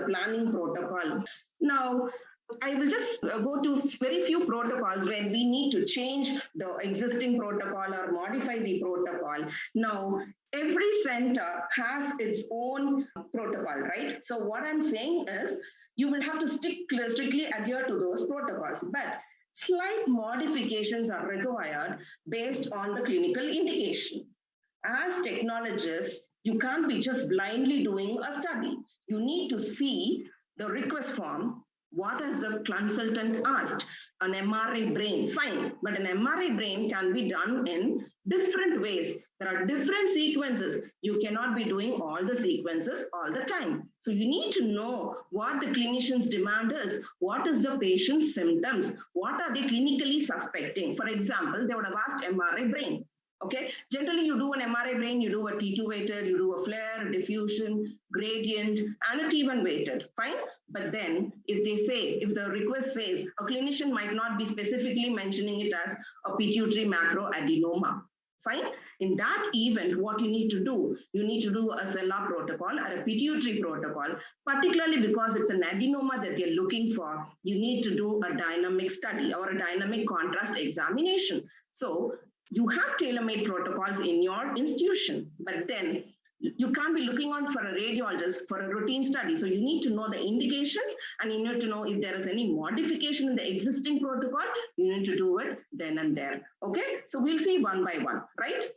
planning protocol. Now, I will just go to very few protocols where we need to change the existing protocol or modify the protocol. Now, every center has its own protocol, right? So what I'm saying is you will have to strictly adhere to those protocols, but slight modifications are required based on the clinical indication. As technologists, you can't be just blindly doing a study. You need to see the request form. What has the consultant asked? An MRI brain, fine, but an MRI brain can be done in different ways. There are different sequences. You cannot be doing all the sequences all the time. So you need to know what the clinician's demand is. What is the patient's symptoms? What are they clinically suspecting? For example, they would have asked MRI brain. Okay, generally you do an MRI brain, you do a T2 weighted, you do a flare, diffusion, gradient, and a T1 weighted, fine. But then if the request says a clinician might not be specifically mentioning it as a pituitary macroadenoma, fine. In that event, what you need to do a CELA protocol or a pituitary protocol, particularly because it's an adenoma that they're looking for, you need to do a dynamic study or a dynamic contrast examination. So you have tailor-made protocols in your institution, but then you can't be looking on for a radiologist for a routine study. So you need to know the indications and you need to know if there is any modification in the existing protocol, you need to do it then and there. Okay, so we'll see one by one, right?